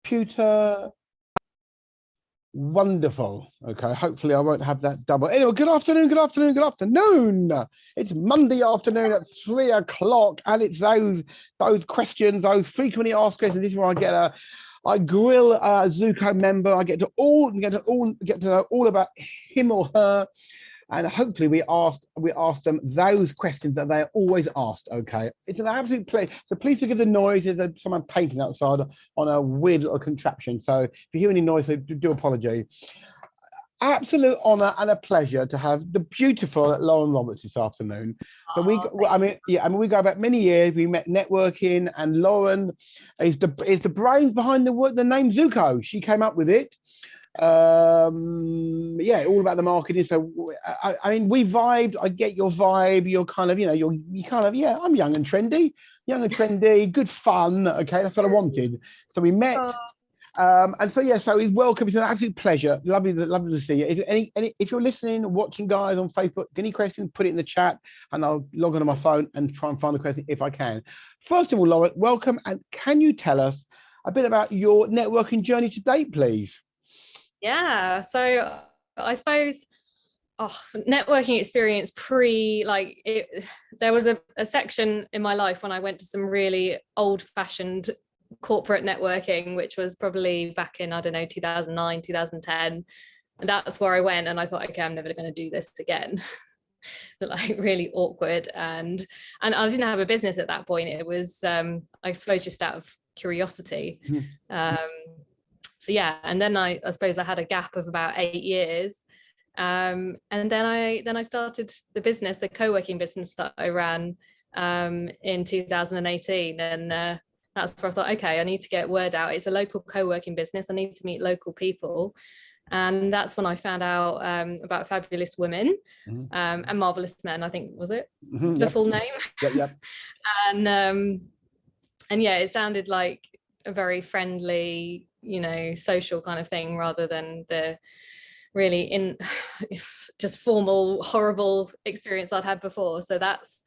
computer. Wonderful. Okay, hopefully I won't have that double. Anyway, good afternoon, good afternoon, good afternoon. It's Monday afternoon at 3 o'clock, and it's those questions, those frequently asked questions. This is where I grill a Zoco member. I get to know all about him or her. And hopefully we ask them those questions that they're always asked. Okay, it's an absolute pleasure. So please forgive the noise. There's someone painting outside on a weird little contraption. So if you hear any noise, I do apologize. Absolute honor and a pleasure to have the beautiful Lauren Roberts this afternoon. So we go back many years. We met networking, and Lauren is the brains behind the name Zoco. She came up with it. All about the marketing. So I mean, we vibed. I get your vibe. You're kind of, I'm young and trendy, good fun. Okay, that's what I wanted. So we met. So he's welcome. It's an absolute pleasure. Lovely to see you. If you're listening, watching, guys, on Facebook, any questions, put it in the chat, and I'll log onto my phone and try and find the question if I can. First of all, Lauren, welcome, and can you tell us a bit about your networking journey to date, please? Yeah, so I suppose networking experience there was a section in my life when I went to some really old-fashioned corporate networking, which was probably back in, 2009, 2010, and that's where I went, and I thought, okay, I'm never going to do this again. Like really awkward, and I didn't have a business at that point. It was I suppose just out of curiosity. So yeah, and then I suppose I had a gap of about 8 years, and then I started the business, the co-working business that I ran in 2018, and that's where I thought, okay, I need to get word out. It's a local co-working business. I need to meet local people, and that's when I found out about Fabulous Women and Marvelous Men. I think was it the full name? Yep. And yeah, it sounded like a very friendly, social kind of thing, rather than the really just formal, horrible experience I'd had before. So that's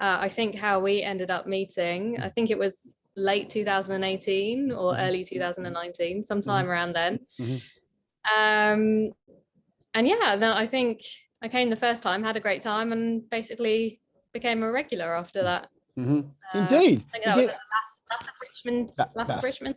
I think how we ended up meeting. I think it was late 2018 or early 2019, sometime around then. And yeah, then I think I came the first time, had a great time, and basically became a regular after that. Indeed. I think that was at the last of Richmond.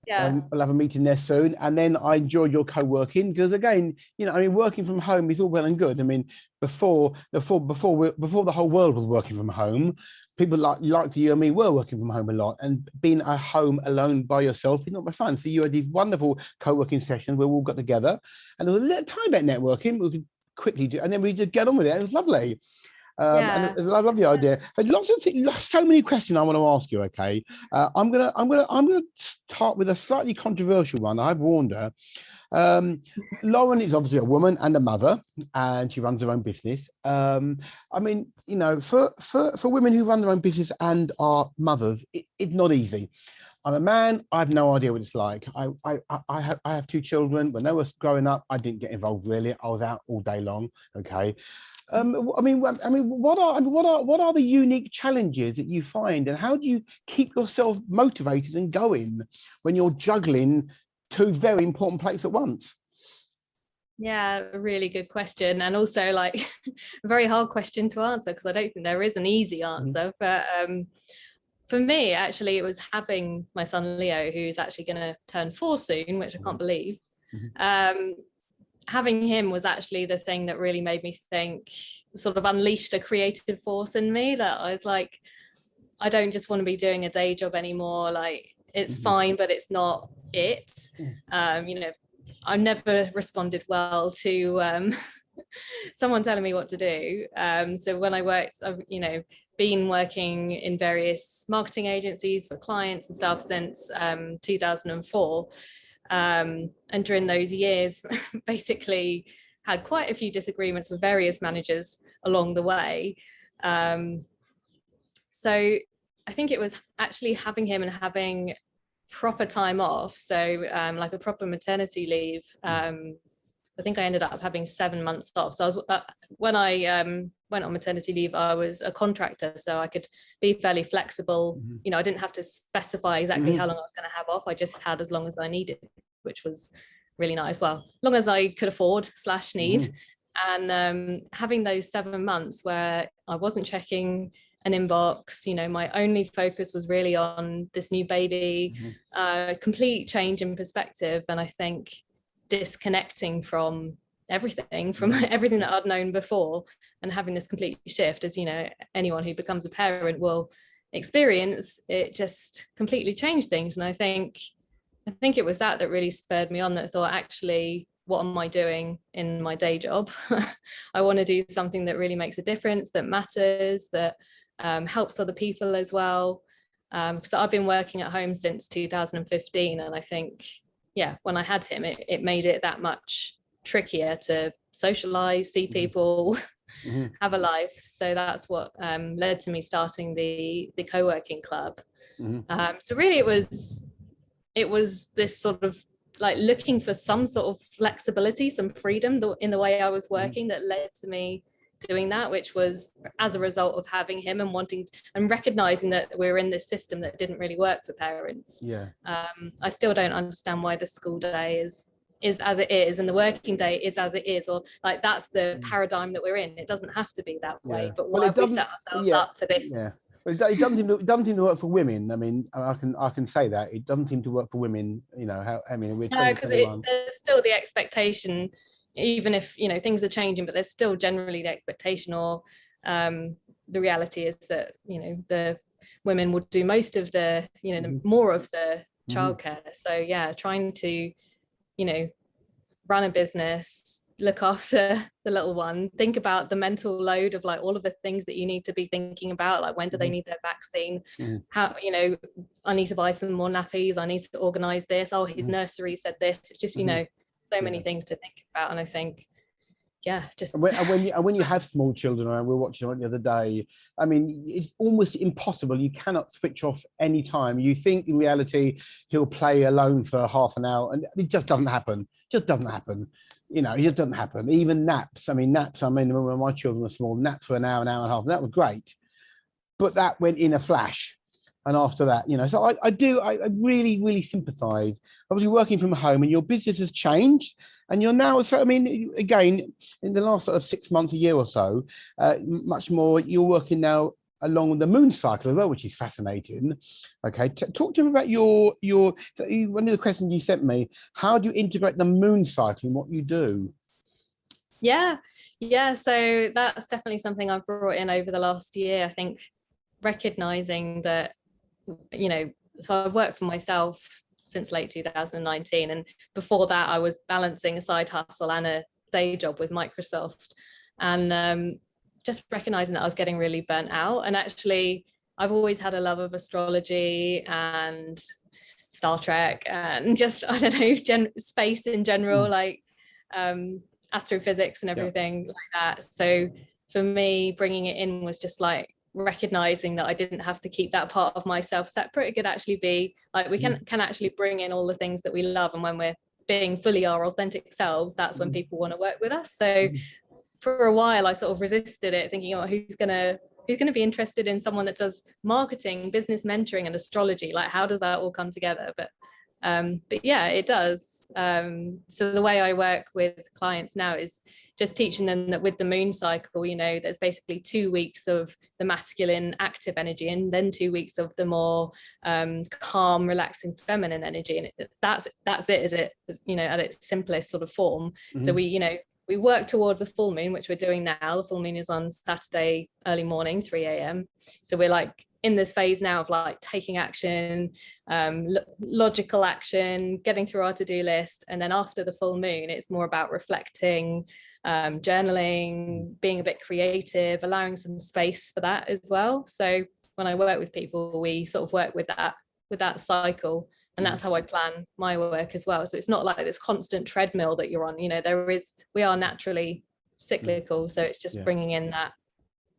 Yeah. We'll have a meeting there soon. And then I enjoyed your co-working, because again, working from home is all well and good. I mean, before the whole world was working from home, people like you and me were working from home a lot, and being at home alone by yourself is not much fun. So you had these wonderful co-working sessions where we all got together, and there was a little time about networking we could quickly do, and then we just get on with it. It was lovely. And I love the idea. Lots of things, so many questions I want to ask you. Okay, I'm gonna start with a slightly controversial one. I've warned her. Lauren is obviously a woman and a mother, and she runs her own business. I mean, for women who run their own business and are mothers, it's not easy. I'm a man. I have no idea what it's like. I have 2 children. When they were growing up, I didn't get involved really. I was out all day long. Okay. I mean, what are the unique challenges that you find, and how do you keep yourself motivated and going when you're juggling 2 very important plates at once? Yeah, a really good question, and also like a very hard question to answer, because I don't think there is an easy answer. But for me, actually, it was having my son Leo, who's actually going to turn 4 soon, which I can't believe. Having him was actually the thing that really made me think, sort of unleashed a creative force in me, that I was like, I don't just want to be doing a day job anymore. Like, it's fine, but it's not it. I never responded well to someone telling me what to do. So when I worked, I've been working in various marketing agencies for clients and stuff since 2004. And during those years, basically had quite a few disagreements with various managers along the way. So I think it was actually having him and having proper time off. So like a proper maternity leave. I think I ended up having 7 months off. So I was when I went on maternity leave, I was a contractor, so I could be fairly flexible. You know, I didn't have to specify exactly how long I was going to have off. I just had as long as I needed, which was really nice. Well, as long as I could afford / need. And having those 7 months where I wasn't checking an inbox, you know, my only focus was really on this new baby, complete change in perspective. And I think disconnecting from everything that I'd known before, and having this complete shift, as you know, anyone who becomes a parent will experience, it just completely changed things. And I think it was that really spurred me on, that thought, actually, what am I doing in my day job? I want to do something that really makes a difference, that matters, that helps other people as well. So I've been working at home since 2015, and I think, yeah, when I had him, it made it that much trickier to socialize, see people, have a life. So that's what led to me starting the co-working club. So really it was this sort of like looking for some sort of flexibility, some freedom in the way I was working, that led to me doing that, which was as a result of having him and wanting and recognizing that we're in this system that didn't really work for parents. I still don't understand why the school day is as it is and the working day is as it is, or like that's the paradigm that we're in. It doesn't have to be that way, but why have we set ourselves up for this? But it doesn't seem to work for women. I mean, I can say that it doesn't seem to work for women. You know, we're no, because there's still the expectation, even if, you know, things are changing, but there's still generally the expectation, or the reality is that, you know, the women would do most of the, you know, the more of the childcare. So yeah, trying to, you know, run a business, look after the little one, think about the mental load of like all of the things that you need to be thinking about, like when do they need their vaccine, how, you know, I need to buy some more nappies, I need to organize this, oh, his nursery said this. It's just, you know, so many things to think about. And I think, yeah, just when you have small children, and we were watching it the other day, I mean, it's almost impossible. You cannot switch off any time. You think in reality he'll play alone for half an hour, and it just doesn't happen. You know, it just doesn't happen. Even naps. I mean, when my children were small, naps for an hour and a half, and that was great, but that went in a flash. And after that, you know, so I really, really sympathize. Obviously, working from home, and your business has changed, and you're now, so I mean, again, in the last sort of 6 months, a year or so, much more, you're working now along with the moon cycle as well, which is fascinating. Okay, talk to me about your one of the questions you sent me. How do you integrate the moon cycle in what you do? Yeah, so that's definitely something I've brought in over the last year. I think recognizing that, you know, so I've worked for myself since late 2019, and before that I was balancing a side hustle and a day job with Microsoft, and just recognizing that I was getting really burnt out. And actually I've always had a love of astrology and Star Trek and just, I don't know, space in general, like astrophysics and everything like that. So for me, bringing it in was just like recognizing that I didn't have to keep that part of myself separate. It could actually be like we can actually bring in all the things that we love, and when we're being fully our authentic selves, that's when people want to work with us. So for a while I sort of resisted it, thinking, oh, who's gonna be interested in someone that does marketing, business mentoring and astrology? Like, how does that all come together? But yeah, it does. So the way I work with clients now is just teaching them that with the moon cycle, you know, there's basically 2 weeks of the masculine active energy, and then 2 weeks of the more calm, relaxing feminine energy. And that's it, is it, you know, at its simplest sort of form. So we work towards a full moon, which we're doing now. The full moon is on Saturday early morning, 3 a.m. So we're like in this phase now of like taking action, logical action, getting through our to-do list. And then after the full moon, it's more about reflecting, journaling, being a bit creative, allowing some space for that as well. So when I work with people, we sort of work with that cycle. And that's how I plan my work as well. So it's not like this constant treadmill that you're on. You know, we are naturally cyclical. So it's just bringing in that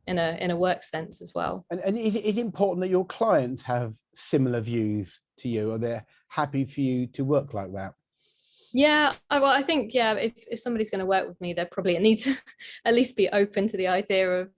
in a work sense as well. And is it important that your clients have similar views to you, or they're happy for you to work like that? Yeah, well, I think, yeah, if somebody's going to work with me, they probably need to at least be open to the idea of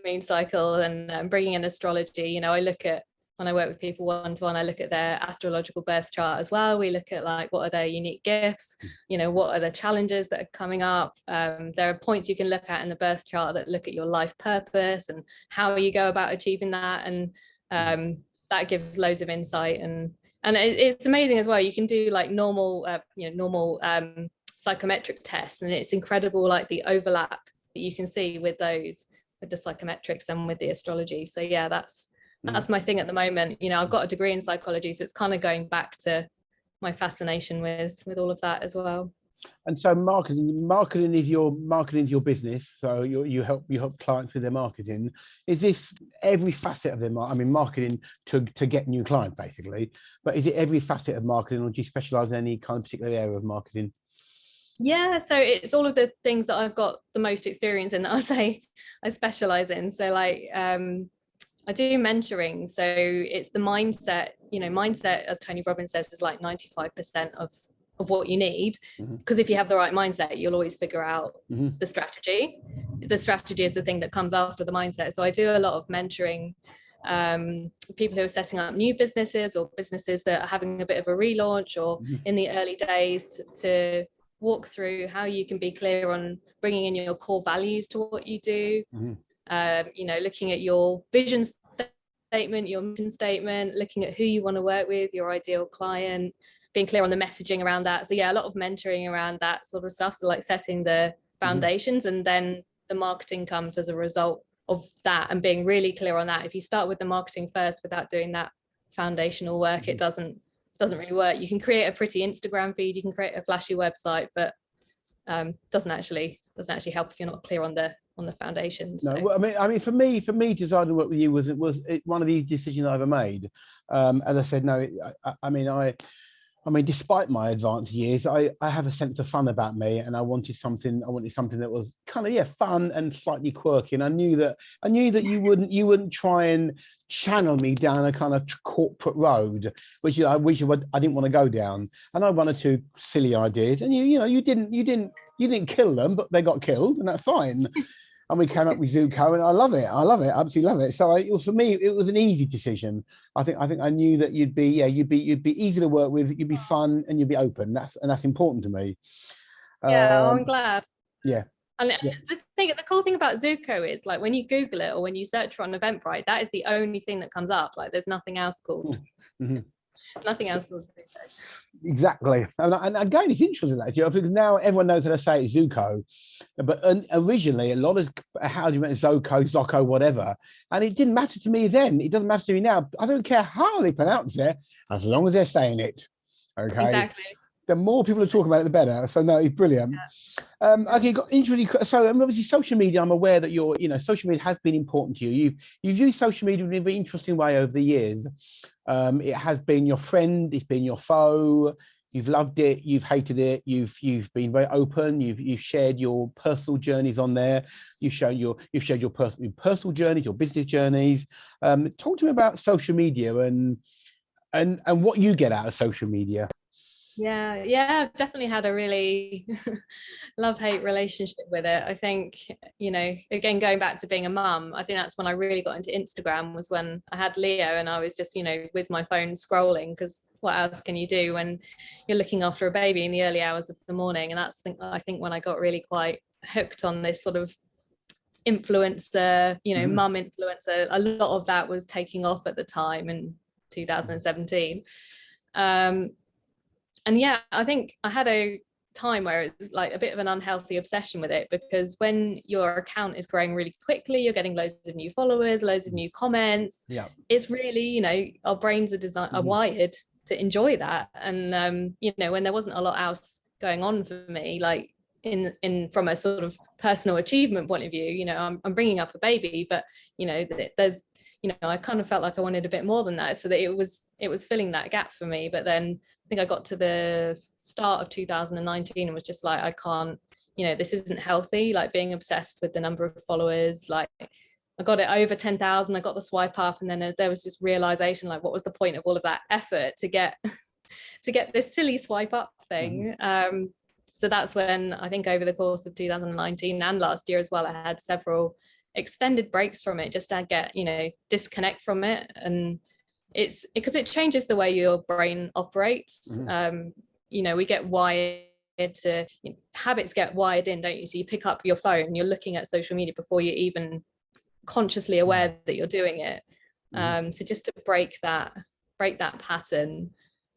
moon cycle and bringing in astrology. You know, I look at, when I work with people one-to-one, I look at their astrological birth chart as well. We look at like, what are their unique gifts? You know, what are the challenges that are coming up? There are points you can look at in the birth chart that look at your life purpose and how you go about achieving that. And that gives loads of insight. And it's amazing as well. You can do like normal psychometric tests, and it's incredible, like the overlap that you can see with those, with the psychometrics and with the astrology. So yeah, that's my thing at the moment. You know, I've got a degree in psychology, so it's kind of going back to my fascination with all of that as well. And so marketing is your business. So you help clients with their marketing. Is this every facet of their marketing to get new clients basically? But is it every facet of marketing, or do you specialize in any kind of particular area of marketing? Yeah, so it's all of the things that I've got the most experience in that I say I specialize in. So like I do mentoring. So it's the mindset, you know, mindset, as Tony Robbins says, is like 95% of what you need. Because if you have the right mindset, you'll always figure out the strategy. The strategy is the thing that comes after the mindset. So I do a lot of mentoring people who are setting up new businesses, or businesses that are having a bit of a relaunch, or in the early days, to walk through how you can be clear on bringing in your core values to what you do. You know, looking at your vision statement, your mission statement, looking at who you want to work with, your ideal client, being clear on the messaging around that. So yeah, a lot of mentoring around that sort of stuff. So like setting the foundations, and then the marketing comes as a result of that, and being really clear on that. If you start with the marketing first without doing that foundational work, it doesn't really work. You can create a pretty Instagram feed, you can create a flashy website, but doesn't actually help if you're not clear on the foundations. No, so. well, I mean, for me, decide to work with you was one of these decisions I ever made. As I said, no, I mean, despite my advanced years, I have a sense of fun about me, and I wanted something that was kind of fun and slightly quirky. And I knew that you wouldn't try and channel me down a kind of corporate road, which I didn't want to go down. And I had one or two silly ideas, and you didn't kill them, but they got killed, and that's fine. And we came up with Zoco, and I love it, absolutely love it. So for me, it was an easy decision. I think I knew that you'd be easy to work with, you'd be fun, and you'd be open. That's important to me. Yeah, I'm glad. Yeah. And the cool thing about Zoco is, like, when you Google it or when you search for an Eventbrite, that is the only thing that comes up. Like, there's nothing else called. Nothing else called Zoco. Exactly. And again, it's interesting that, because now everyone knows how to say it's Zoco, but originally a lot of how do you make Zoco, whatever, and it didn't matter to me then. It doesn't matter to me now. I don't care how they pronounce it, as long as they're saying it. Okay. Exactly. The more people are talking about it, the better. So no, it's brilliant. Okay, got interesting. So obviously, social media. I'm aware that social media has been important to you. You've used social media in a very interesting way over the years. It has been your friend, it's been your foe. You've loved it, you've hated it, you've been very open, you've shared your personal journeys on there, you've shared your personal journeys, your business journeys. Talk to me about social media and what you get out of social media. Yeah, I've definitely had a really love-hate relationship with it. I think, again, going back to being a mum, I think that's when I really got into Instagram, was when I had Leo, and I was just, with my phone scrolling, because what else can you do when you're looking after a baby in the early hours of the morning? And that's, I think, when I got really quite hooked on this sort of influencer, mum influencer. A lot of that was taking off at the time in 2017. And yeah, I think I had a time where it was like a bit of an unhealthy obsession with it, because when your account is growing really quickly, you're getting loads of new followers, loads of new comments. Yeah, it's really, our brains are wired to enjoy that. And when there wasn't a lot else going on for me, like in from a sort of personal achievement point of view, I'm bringing up a baby, but there's I kind of felt like I wanted a bit more than that, so that it was filling that gap for me. But then I think I got to the start of 2019 and was just like, I can't, this isn't healthy, like being obsessed with the number of followers. Like, I got it over 10,000, I got the swipe up, and then there was this realization, like, what was the point of all of that effort to get to get this silly swipe up thing. So that's when I think over the course of 2019 and last year as well, I had several extended breaks from it, just to get, disconnect from it. And it's because it changes the way your brain operates. We get wired to, habits get wired in, don't you? So you pick up your phone, you're looking at social media before you're even consciously aware that you're doing it. So just to break that pattern.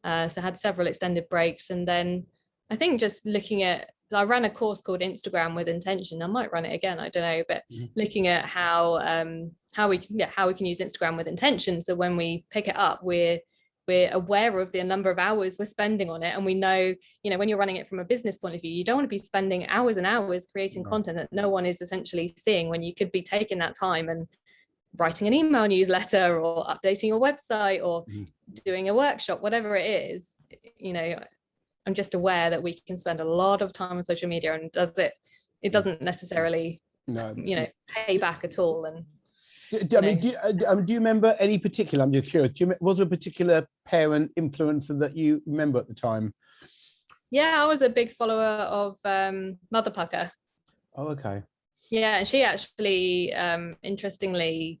So I had several extended breaks, and then I think just looking at, I ran a course called Instagram with Intention. I might run it again, I don't know, but looking at how we can use Instagram with intention. So when we pick it up, we're aware of the number of hours we're spending on it, and we know, when you're running it from a business point of view, you don't want to be spending hours and hours creating content that no one is essentially seeing, when you could be taking that time and writing an email newsletter or updating your website or doing a workshop, whatever it is. I'm just aware that we can spend a lot of time on social media, and it doesn't necessarily pay back at all. And do you remember any particular, I'm just curious, was there a particular parent influencer that you remember at the time? Yeah, I was a big follower of Mother Pucker. Oh, okay. Yeah, and she actually interestingly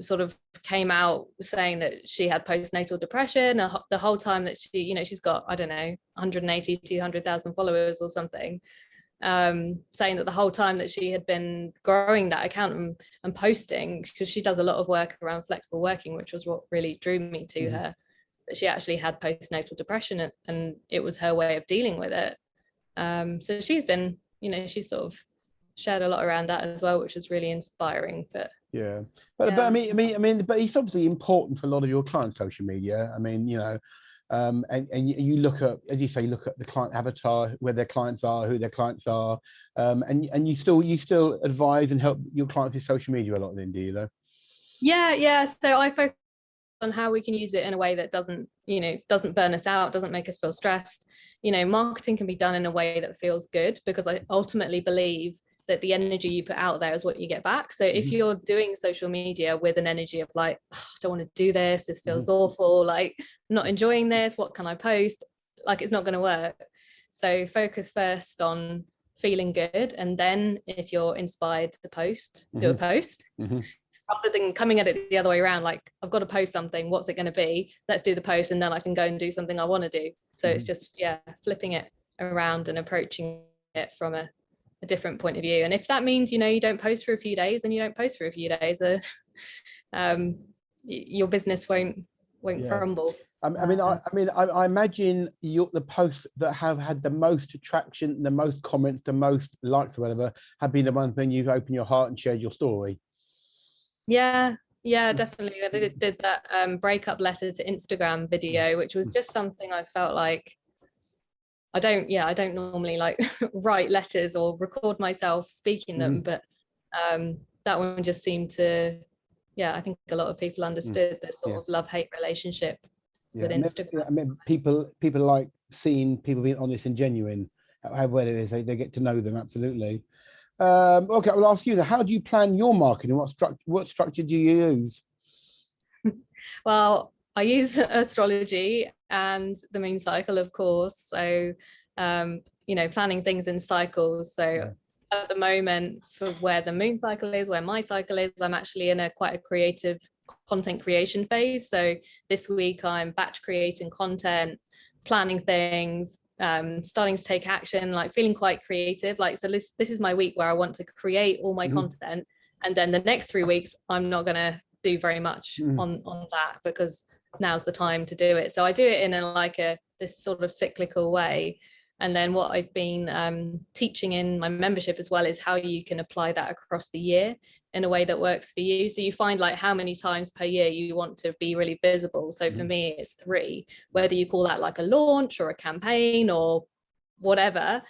sort of came out saying that she had postnatal depression the whole time that she's got, I don't know, 180, 200,000 followers or something, saying that the whole time that she had been growing that account and posting, because she does a lot of work around flexible working, which was what really drew me to her, that she actually had postnatal depression, and it was her way of dealing with it. So she's been, she's sort of shared a lot around that as well, which was really inspiring. But I mean, but it's obviously important for a lot of your clients, social media. I mean, and you look at, as you say, look at the client avatar, where their clients are, who their clients are, and you still advise and help your clients with social media a lot, then, do you though? Yeah. So I focus on how we can use it in a way that doesn't burn us out, doesn't make us feel stressed. Marketing can be done in a way that feels good, because I ultimately believe that the energy you put out there is what you get back. So if you're doing social media with an energy of like, oh, I don't want to do this feels awful, like I'm not enjoying this, what can I post, like it's not going to work. So focus first on feeling good, and then if you're inspired to post, do a post, rather than coming at it the other way around, like I've got to post something, what's it going to be, let's do the post and then I can go and do something I want to do. So it's just flipping it around and approaching it from a different point of view. And if that means you don't post for a few days, then you don't post for a few days. Your business won't crumble. I imagine the posts that have had the most attraction, the most comments, the most likes or whatever, have been the ones when you've opened your heart and shared your story. Yeah, definitely. I did that breakup letter to Instagram video, which was just something I felt like I don't normally like write letters or record myself speaking them, but that one just seemed to, I think a lot of people understood this sort of love-hate relationship with Instagram. I mean, people like seeing people being honest and genuine, however it is, they get to know them, absolutely. Okay, I'll ask you that. How do you plan your marketing? What structure do you use? Well, I use Astrology and the moon cycle, of course. So, planning things in cycles. So at the moment, for where the moon cycle is, where my cycle is, I'm actually in quite a creative content creation phase. So this week I'm batch creating content, planning things, starting to take action, like feeling quite creative. Like, so this is my week where I want to create all my content. And then the next 3 weeks, I'm not going to do very much on that, because now's the time to do it. So I do it in this sort of cyclical way. And then what I've been teaching in my membership as well is how you can apply that across the year in a way that works for you. So you find like how many times per year you want to be really visible. So for me, it's 3, whether you call that like a launch or a campaign or whatever.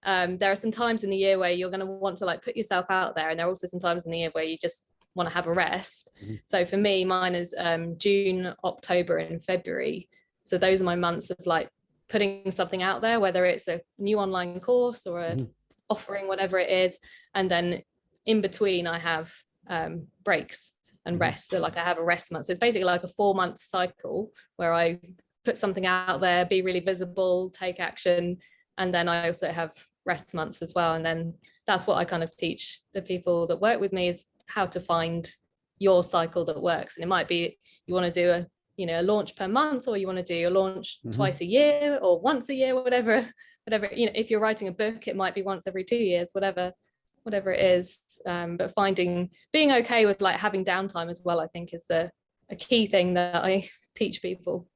There are some times in the year where you're going to want to like put yourself out there. And there are also some times in the year where you just want to have a rest. So for me, mine is June, October and February. So those are my months of like putting something out there, whether it's a new online course or a offering, whatever it is. And then in between I have breaks and rest. So like I have a rest month. So it's basically like a 4-month cycle where I put something out there, be really visible, take action. And then I also have rest months as well. And then that's what I kind of teach the people that work with me, is how to find your cycle that works. And it might be you want to do a launch per month, or you want to do a launch twice a year or once a year, whatever, if you're writing a book, it might be once every 2 years, whatever it is. But being okay with like having downtime as well, I think is a key thing that I teach people.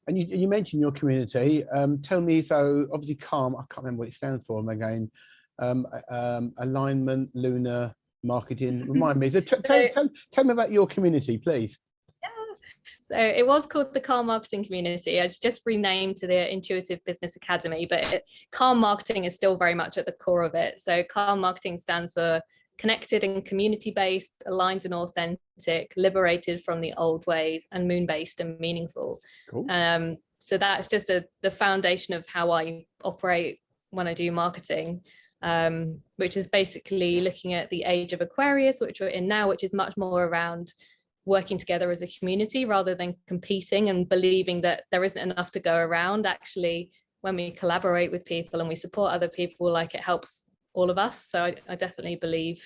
And you mentioned your community. Tell me, so obviously Calm, I can't remember what it stands for again. Alignment, lunar, marketing. Remind me. So tell me about your community, please. So it was called the Calm Marketing Community. It's just renamed to the Intuitive Business Academy, but Calm Marketing is still very much at the core of it. So Calm Marketing stands for connected and community-based, aligned and authentic, liberated from the old ways, and moon-based and meaningful. Cool. So that's just the foundation of how I operate when I do marketing, which is basically looking at the age of Aquarius, which we're in now, which is much more around working together as a community rather than competing and believing that there isn't enough to go around. Actually, when we collaborate with people and we support other people, like, it helps all of us. So I definitely believe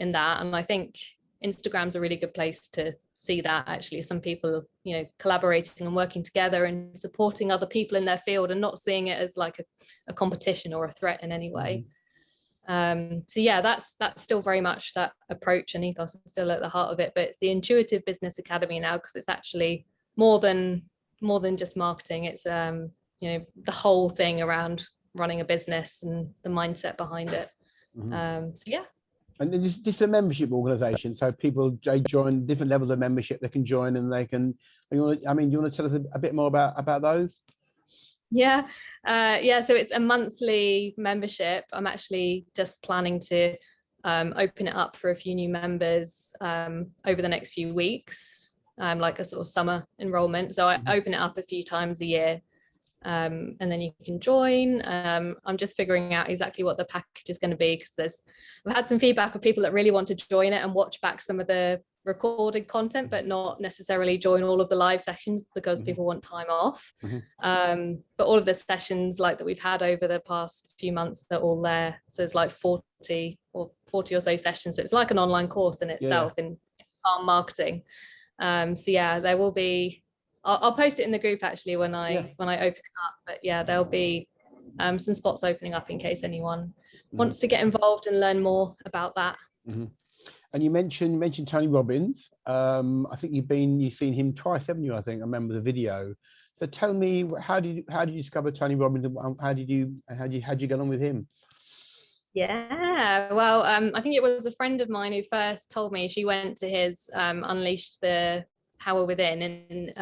in that. And I think Instagram's a really good place to see that, actually. Some people, collaborating and working together and supporting other people in their field and not seeing it as like a competition or a threat in any way. So yeah, that's still very much that approach and ethos is still at the heart of it, but it's the Intuitive Business Academy now, because it's actually more than just marketing. It's the whole thing around running a business and the mindset behind it. So yeah. And this is a membership organization, so people, they join different levels of membership. They can join, and they can, you want to tell us a bit more about those? Yeah, so it's a monthly membership. I'm actually just planning to open it up for a few new members over the next few weeks, like a sort of summer enrollment. So I open it up a few times a year, and then you can join. I'm just figuring out exactly what the package is going to be, because I've had some feedback of people that really want to join it and watch back some of the recorded content, but not necessarily join all of the live sessions, because people want time off. But all of the sessions like that we've had over the past few months are all there. So it's like 40 or so sessions. So it's like an online course in itself in Calm Marketing. So yeah, there will be, I'll post it in the group actually when I open it up. But yeah, there'll be some spots opening up in case anyone wants to get involved and learn more about that. And you mentioned Tony Robbins. I think you've seen him twice, haven't you? I think I remember the video. So tell me, how did you discover Tony Robbins, and how did you get on with him? Yeah, well, I think it was a friend of mine who first told me. She went to his Unleash the Power Within in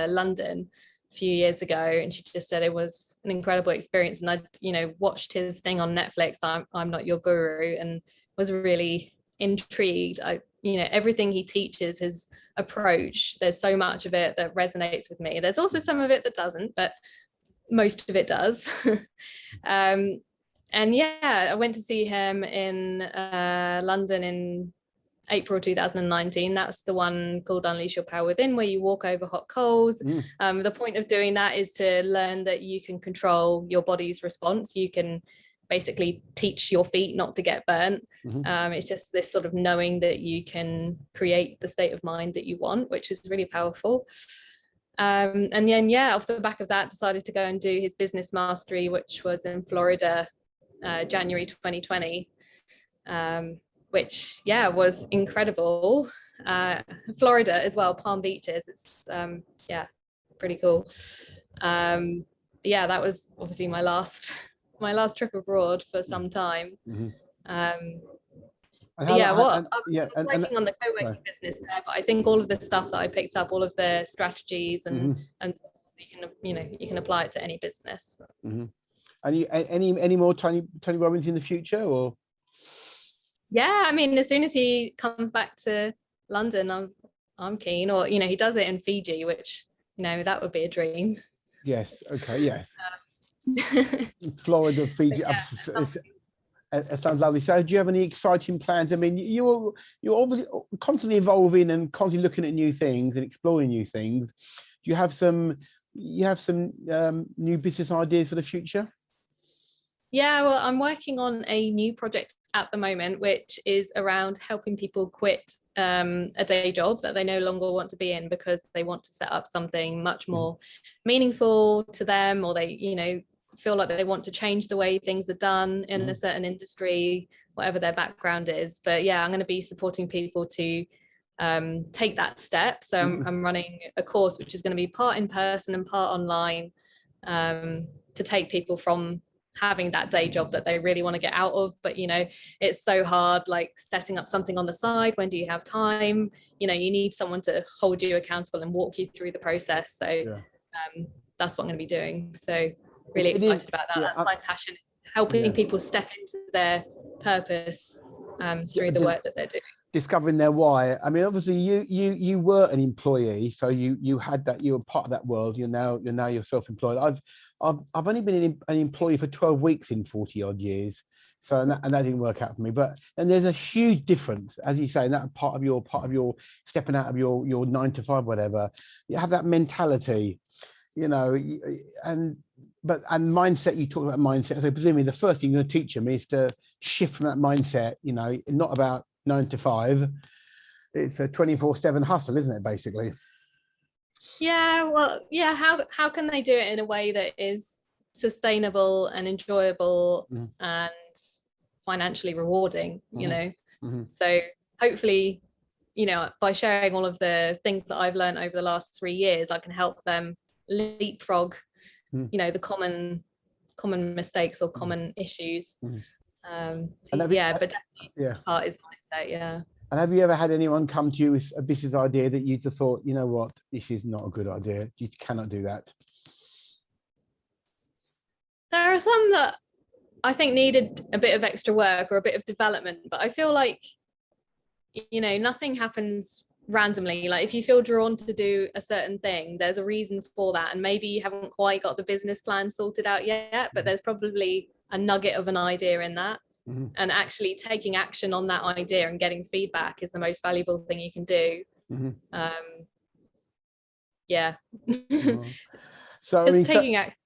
London a few years ago, and she just said it was an incredible experience. And I, watched his thing on Netflix, I'm Not Your Guru, and was really intrigued. Everything he teaches, his approach, there's so much of it that resonates with me. There's also some of it that doesn't, but most of it does. And yeah, I went to see him in London in April 2019. That's the one called Unleash Your Power Within, where you walk over hot coals. The point of doing that is to learn that you can control your body's response. You can basically teach your feet not to get burnt. It's just this sort of knowing that you can create the state of mind that you want, which is really powerful. And then off the back of that, decided to go and do his business mastery, which was in Florida, January 2020, which was incredible. Florida as well, Palm Beaches, it's pretty cool. That was obviously my last trip abroad for some time. I was working on the co-working business there, but I think all of the stuff that I picked up, all of the strategies and you can apply it to any business. And you any more Tony Robbins in the future, or? Yeah, as soon as he comes back to London, I'm keen. Or he does it in Fiji, which that would be a dream. Yes. Okay. Yes. Florida, Fiji. It sounds lovely. So, do you have any exciting plans? You're obviously constantly evolving and constantly looking at new things and exploring new things. Do you have some you have some new business ideas for the future? Yeah, well, I'm working on a new project at the moment, which is around helping people quit a day job that they no longer want to be in because they want to set up something much more meaningful to them, or they, feel like they want to change the way things are done in a certain industry, whatever their background is. But yeah, I'm going to be supporting people to take that step. So I'm running a course which is going to be part in person and part online, to take people from having that day job that they really want to get out of, but it's so hard, like setting up something on the side. When do you have time? You need someone to hold you accountable and walk you through the process. So that's what I'm going to be doing. So really excited about that. That's my passion, helping people step into their purpose through the work that they're doing, discovering their why. I mean, obviously you were an employee, so you had that, you were part of that world. You're now you're self-employed. I've only been an employee for 12 weeks in 40 odd years, so and that didn't work out for me. And there's a huge difference, as you say, in that part of your stepping out of your 9 to 5, whatever. You have that mentality, and mindset. You talk about mindset, so presumably the first thing you're going to teach them is to shift from that mindset. Not about 9 to 5. It's a 24/7 hustle, isn't it, basically? Yeah, well, yeah, how can they do it in a way that is sustainable and enjoyable and financially rewarding, So hopefully, by sharing all of the things that I've learned over the last 3 years, I can help them leapfrog, the common mistakes or common issues. But definitely part is mindset, yeah. And have you ever had anyone come to you with a business idea that you just thought, you know what, this is not a good idea, you cannot do that? There are some that I think needed a bit of extra work or a bit of development, but I feel like, nothing happens randomly. Like if you feel drawn to do a certain thing, there's a reason for that. And maybe you haven't quite got the business plan sorted out yet, but there's probably a nugget of an idea in that. And actually taking action on that idea and getting feedback is the most valuable thing you can do. So just taking action.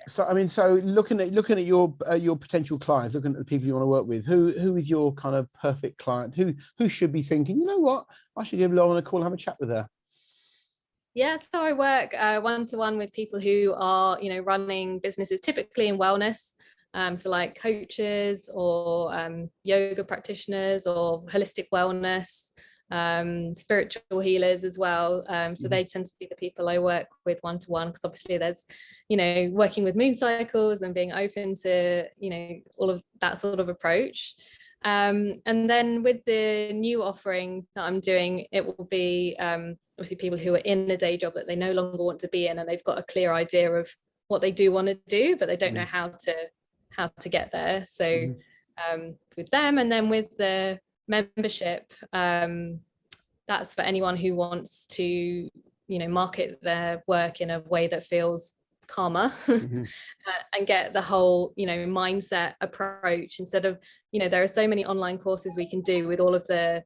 So looking at your potential clients, looking at the people you want to work with, who is your kind of perfect client? Who should be thinking, you know what, I should give Lauren a call and have a chat with her? Yeah, so I work one-to-one with people who are, running businesses typically in wellness. So like coaches or yoga practitioners or holistic wellness, spiritual healers as well. So they tend to be the people I work with one-to-one, because obviously there's, working with moon cycles and being open to, all of that sort of approach. And then with the new offering that I'm doing, it will be obviously people who are in a day job that they no longer want to be in, and they've got a clear idea of what they do want to do, but they don't know how to get there. So with them, and then with the membership, that's for anyone who wants to market their work in a way that feels calmer and get the whole mindset approach, instead of there are so many online courses we can do with all of the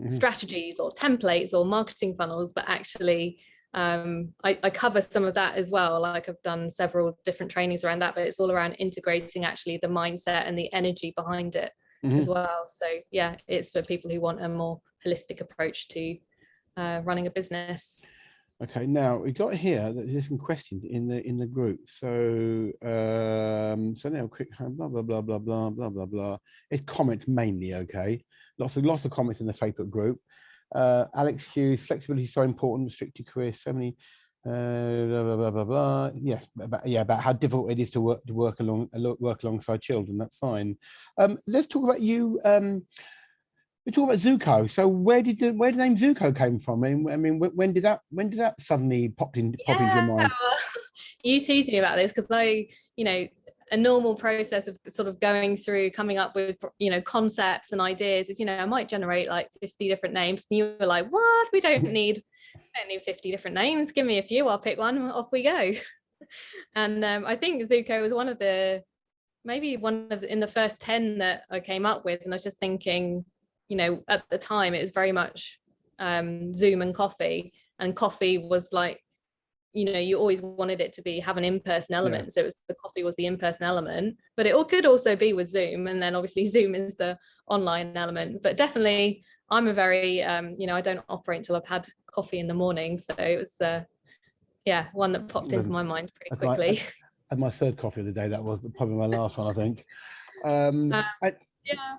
strategies or templates or marketing funnels, but actually I cover some of that as well. Like I've done several different trainings around that, but it's all around integrating actually the mindset and the energy behind it as well. So yeah, it's for people who want a more holistic approach to running a business. Okay, now we got here that there's some questions in the group. So so now quick blah blah blah blah blah blah blah blah. It's comments mainly. Okay, lots of comments in the Facebook group. Alex Hughes, flexibility is so important, restricted career, so many blah blah blah blah blah. Yes, about how difficult it is to work alongside children. That's fine. Let's talk about you. We talk about Zoco. So where did the name Zoco came from? I mean, when did that suddenly pop into your mind? Well, you tease me about this because I, a normal process of sort of going through coming up with, concepts and ideas is, I might generate like 50 different names. And you were like, what? We don't need 50 different names. Give me a few. I'll pick one. Off we go. And I think Zoco was one of the in the first 10 that I came up with. And I was just thinking, at the time it was very much Zoom and coffee was like you always wanted it to have an in-person element. Yeah. So the coffee was the in-person element, but it could also be with Zoom, and then obviously Zoom is the online element. But definitely I'm a very I don't operate until I've had coffee in the morning, so it was one that popped into my mind pretty quickly. I had my third coffee of the day. That was probably my last one, I think. Yeah.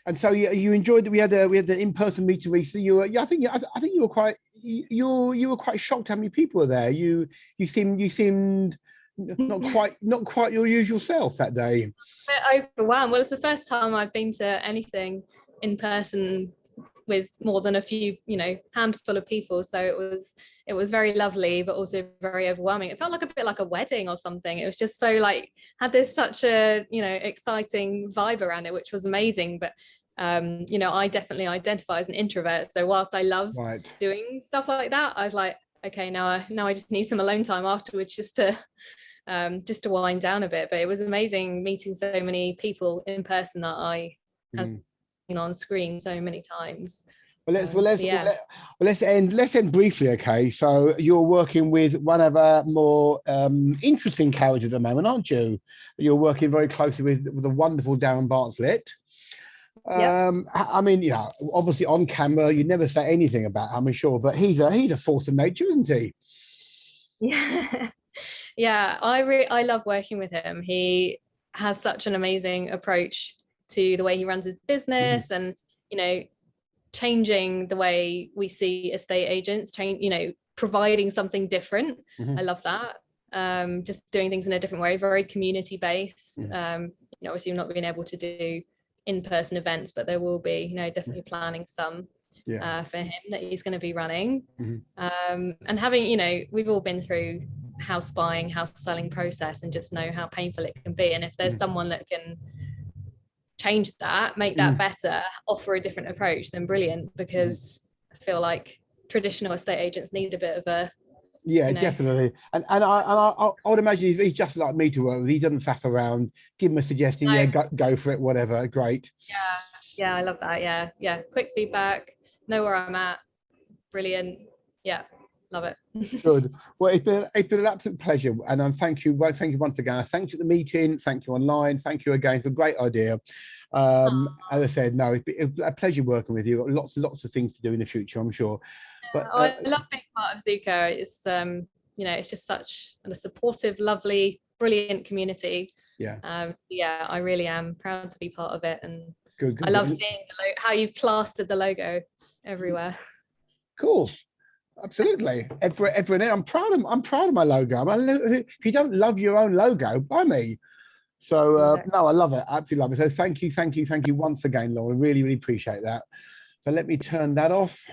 And so you enjoyed. We had the in-person meeting recently. I think you were quite shocked how many people were there. You seemed not quite your usual self that day. A bit overwhelmed. Well, it's the first time I've been to anything in person with more than a few, handful of people. So it was very lovely, but also very overwhelming. It felt like a bit like a wedding or something. It was just so had such a, exciting vibe around it, which was amazing. But, I definitely identify as an introvert. So whilst I love doing stuff like that, I was like, okay, now I just need some alone time afterwards just to wind down a bit. But it was amazing meeting so many people in person that I had on screen so many times. Let's end briefly. Okay, so you're working with one of our more interesting characters at the moment, aren't you? You're working very closely with the wonderful Darren Bartlett. Yep. I mean, obviously on camera you never say anything about him, I'm sure, but he's a force of nature, isn't he? Yeah, I love working with him. He has such an amazing approach to the way he runs his business, and changing the way we see estate agents, providing something different. I love that. Just doing things in a different way, very community based. Obviously I'm not being able to do in-person events, but there will be, definitely planning some for him that he's going to be running. And having, we've all been through house buying, house selling process, and just know how painful it can be. And if there's someone that can change that, make that better, offer a different approach, then brilliant, because I feel like traditional estate agents need a bit of a definitely. And I would imagine he's just like me to work with. He doesn't faff around, give him a suggestion, go for it, whatever. Great. I love that. Yeah, quick feedback, know where I'm at. Brilliant. Love it. Good. Well, it's been an absolute pleasure, and thank you once again. Thanks at the meeting, thank you online, thank you again. It's a great idea. As I said, it's been a pleasure working with you. Got lots of things to do in the future, I'm sure. But I love being part of Zoco. It's it's just such a supportive, lovely, brilliant community. I really am proud to be part of it, and good. I love seeing how you've plastered the logo everywhere. Cool. Absolutely. Everyone, I'm proud of my logo. If you don't love your own logo, buy me. So no, I love it. Absolutely love it. So thank you once again, Laura. Really, really appreciate that. So let me turn that off.